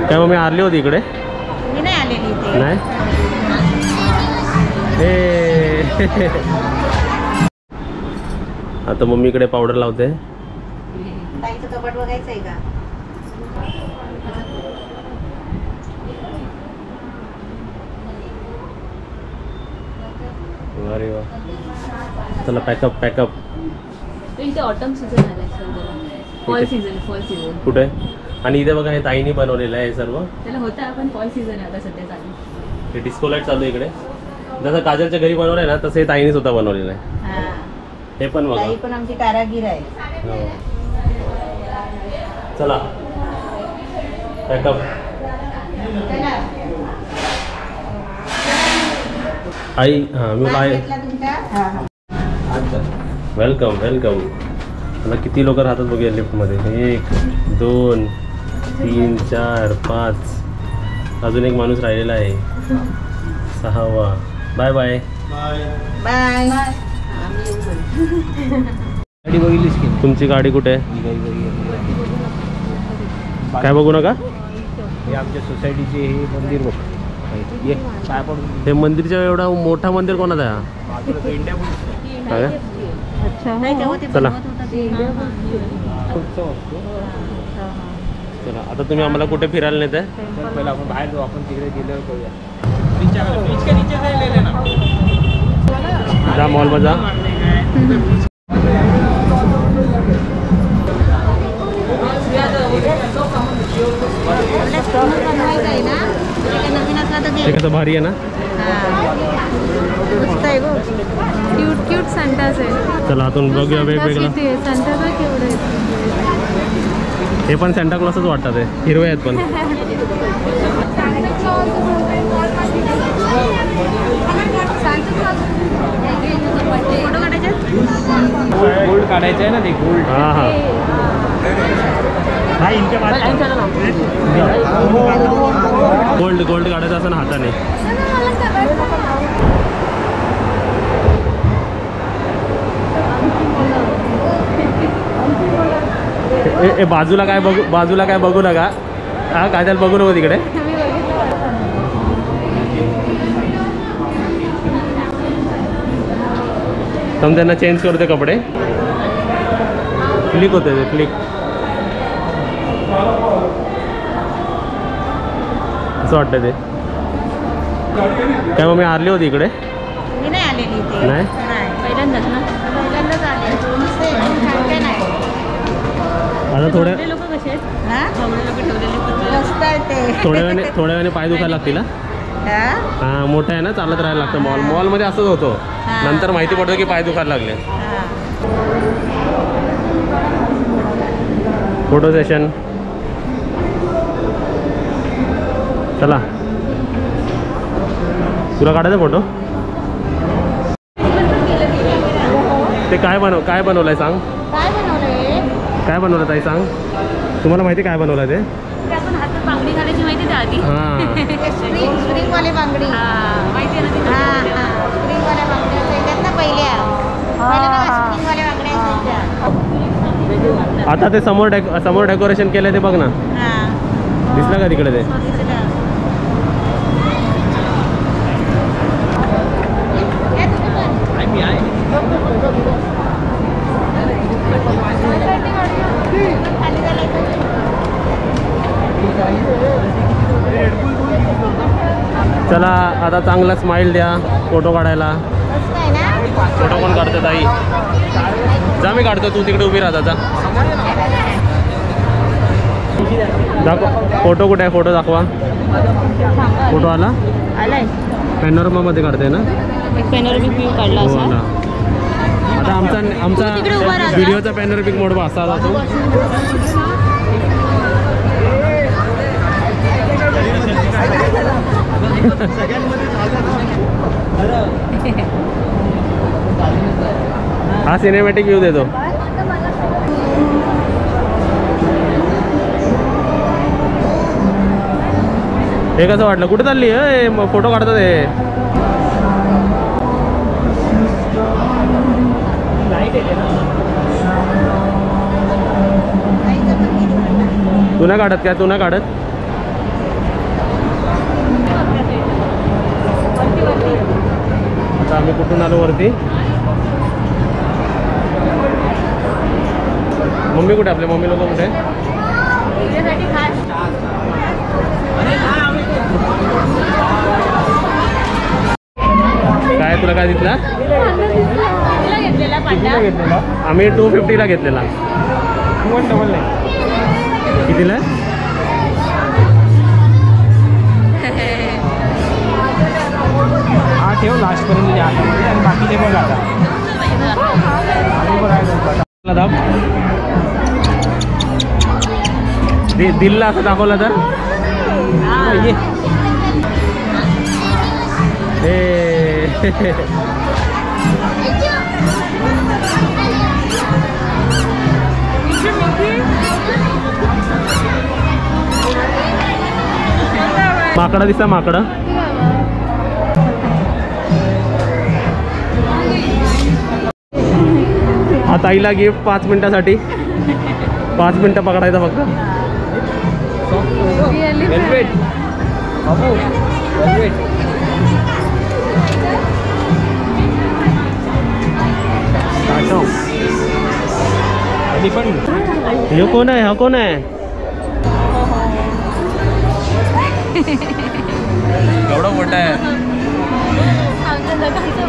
काय मग मी आरली होती इकडे? मी नाही आलेली इथे. नाही. आता मम्मीकडे पावडर लावते. ताईचं कपाट बघायचं आहे का? अरे वा. चला पॅकअप पॅकअप. इथे ऑटम सीझन आलाय सर. फॉल सीझन कुठे? आणि इथे बघा हे ताईनी बनवलेलं आहे सर्व. त्याला होता पण फॉल सीझन आहे आता सध्या चालू. हे डिस्को लाईट चालू आहे इकडे. जसं काजलच्या घरी बनवलंय ना तसं हे ताईने स्वतः बनवलेलं आहे. हे पण बघा. ताई पण आमची कारागीर आहे. चला पॅकअप. आई हां मी काय वेलकम वेलकम. मला किती लोक राहतात बघूया लिफ्टमध्ये. 1 2 3 4 5. अजून एक माणूस राहिलेला आहे. 6वा. Bye bye bye. गाडी बघितलीस की? तुमची गाडी कुठे आहे? काय बघू नका. हे आमच्या सोसायटीचे हे मंदिर बघ. ये काय पडून हे मंदिरच्या एवढा मोठा मंदिर कोणाचा आहे? इंडिया पोलीस काय? अच्छा. नाही तेव्हा ते चला. बनवत होता ते. उत्सव असतो. चला आता तुम्ही आम्हाला कुठे फिरायला नेत आहे? पहिला आपण बाहेर जाऊ. आपण तिकडे गेल्यावर करूया. बीच के नीचे जायला ना. जा मॉलमध्ये जा. बनवायचं आहे ना. नवीन असला तर ते कसं भारी आहे ना. मस्त आहे गो. क्यूट क्यूट संटास आहे. चला आतून बघूया वेगवेगळं. संटास केवढं आहे. हे पण सेंटा क्लॉसच वाटतात. ते हिरवे आहेत पण. फोटो काढायचे. गोल्ड काढायचं आहे ना ते गोल्ड. हां हां. गोल्ड गोल्ड काढायचं असं ना हाताने. ए बाजूला काय बघू. बाजूला काय बघू नका. हा काजल बघू नको तिकडे. तर त्यांना चेंज करते कपडे. क्लिक होते ते क्लिक. असं वाटतं ते. काय मग मी आरली होती इकडे? मी नाही आलेली इथे. नाही. पहिल्यांदाच ना. पहिल्यांदाच आले. काय नाही. आता थोड्या लोक कसे आहेत? हा? लोक ठेवलेले मस्त आहे ते. थोड्या वेळाने पाय दुखायला लागतील. हा? हां मोठं आहे ना. चालत राहायला लागतं. मॉलमध्ये असंच होतं. नंतर माहिती पडतं की पाय दुखायला लागले. हा. Photo session. चला तुला काढायचा फोटो. ते काय बनवलंय सांग. काय बनवलंय? काय बनवलं ताई सांग. तुम्हाला माहिती काय बनवलं ते? आपण हातात बांगडी घालायची माहिती त्या आधी. हां स्प्रिंगवाली बांगडी. माहिती आहे ना ती. स्प्रिंगवाल्या बांगड्या असायच्यात ना पहिल्या. स्प्रिंगवाल्या बांगड्या असायच्या. आता ते समोर डेकोरेशन केलंय ते बघ ना. दिसलं का तिकडे ते? चला आता चांगला स्माइल द्या फोटो काढायला. फोटो कोण काढतो ताई? जा मी काढतो. तू तिकडे उभी राहा. जा दाखव फोटो. कुठे आहे फोटो? दाखवा फोटो. आला पॅनोरमामध्ये काढते ना. एक पॅनोरमिक व्ह्यू काढला हो असा. ना. आता आमचा व्हिडिओचा पॅनोरमिक मोड असा जातो. हा सिनेमॅटिक व्ह्यू देतो. हे कसं वाटलं? कुठे चालली फोटो काढतात हे? तू नाही काढत काय? तू नाही काढत? आता आम्ही कुठून आलो वरती? मम्मी कुठे? आपले मम्मी लोक कुठे? तुझ्यासाठी खास काय तुला काय दिसला? तुला घेतलेला पाटा घेतलेला आम्ही 250ला घेतलेला. 199. कितीला? हा ठेव लास्टपर्यंत आतामध्ये आणि बाकीचे बघ आता. आणि बघायचं दाब दिलला असं दाखवलं तर ये माकडा दिसता माकडा. हा ताईला गिफ्ट 5 मिनिटासाठी. 5 मिनिटं पकडायचा फक्त. वेलवेट बाबू वेलवेट. कधी पण हे कोण आहे? हा कोण आहे? एवढा मोठा आहे. आमच्या दोघांचं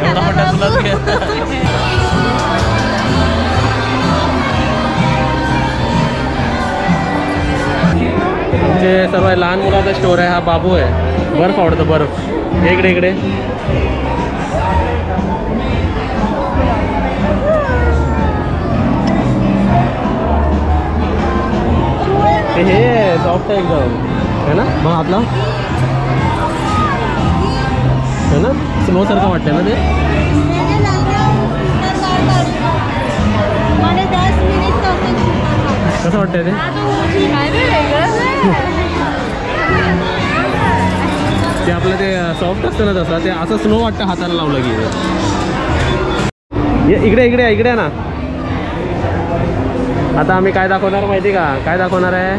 एवढा मोठा तुलाच घे. जे सर्व लहान मुलाचा स्टोर आहे. हा बाबू आहे. बर्फ आवडतं बर्फ. इकडे इकडे हे सॉफ्ट आहे एकदम है ना. मग आपला है ना स्नो सारखं वाटतं ना ते. कसं वाटतंय ते? ते आपलं ते सॉफ्ट असतं ना तसं ते असं स्नो वाटतं हाताला लावलं की. इकडे इकडे इकडे ना. आता आम्ही काय दाखवणार माहिती का? काय दाखवणार आहे?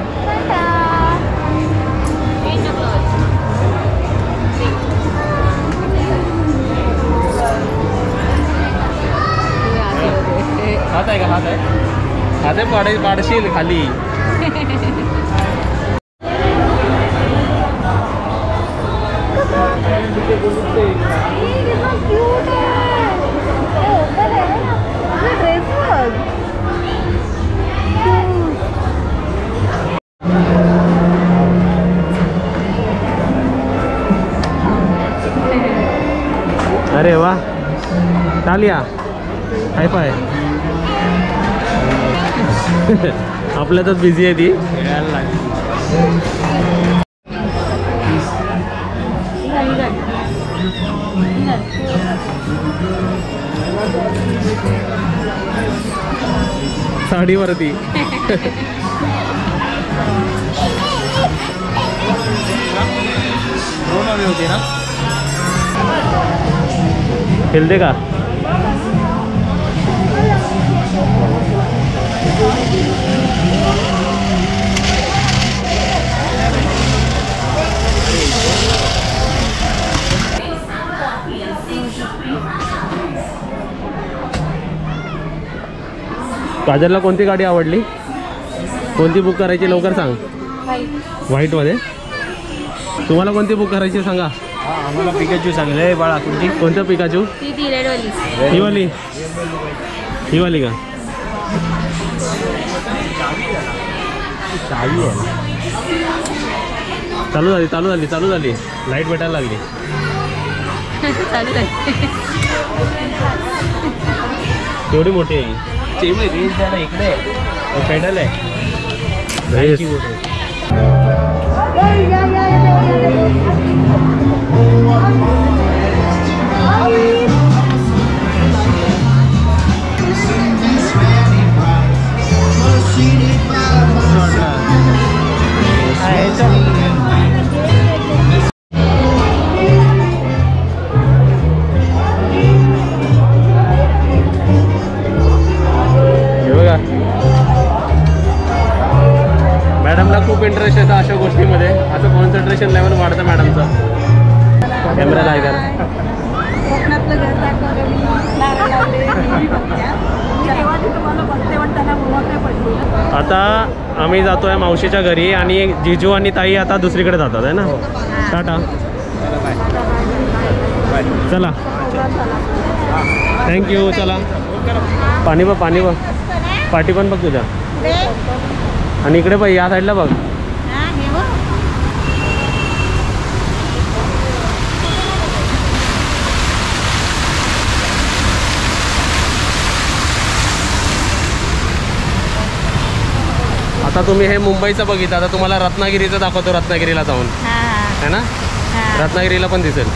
हात आहे का? हात आहे. हात आहे. पाडशील खाली. अरे वा. टालिया हाय फाय. आपल्यातच बिझी आहे ती. साडीवरती. होते ना. खेळते का? काजलला कोणती गाडी आवडली? कोणती बुक करायची लवकर सांग. व्हाईटमध्ये. तुम्हाला कोणती बुक करायची सांगा. आम्हाला पिकाचू चांगलं आहे बाळा. कोणती? कोणतं पिकाचू? ती रेडवाली. ही वाली. ही वाली का? चावी आहे. चालू झाली चालू झाली चालू झाली. लाईट भेटायला लागली. चालू आहे. एवढी मोठी आहे. रेस द्या ना इकडे. पेडल आहे. मॅडमला खूप इंटरेस्ट येतं अशा गोष्टीमध्ये. असं कॉन्सन्ट्रेशन लेवल वाढतं मॅडमचं. कॅमेरा आहे करा. कोकणातलं घर दाखवलं मी, नारळ लावले, मी बघते. जेव्हा ती तुम्हाला बघते म्हणताना बोलत नाही पडली. आता आम्ही जातोय मावशीच्या घरी आणि जिजू आणि ताई आता दुसरीकडे जातात आहे ना. टाटा. चला थँक्यू. चला पाणी बघ, पाणी बघ, पाठी पण बघ तुझ्या. आणि इकडे बघ, या साईडला बघ. आता तुम्ही हे मुंबईचं बघितलं, आता तुम्हाला रत्नागिरीचं दाखवतो. रत्नागिरीला जाऊन है ना, रत्नागिरीला पण दिसेल.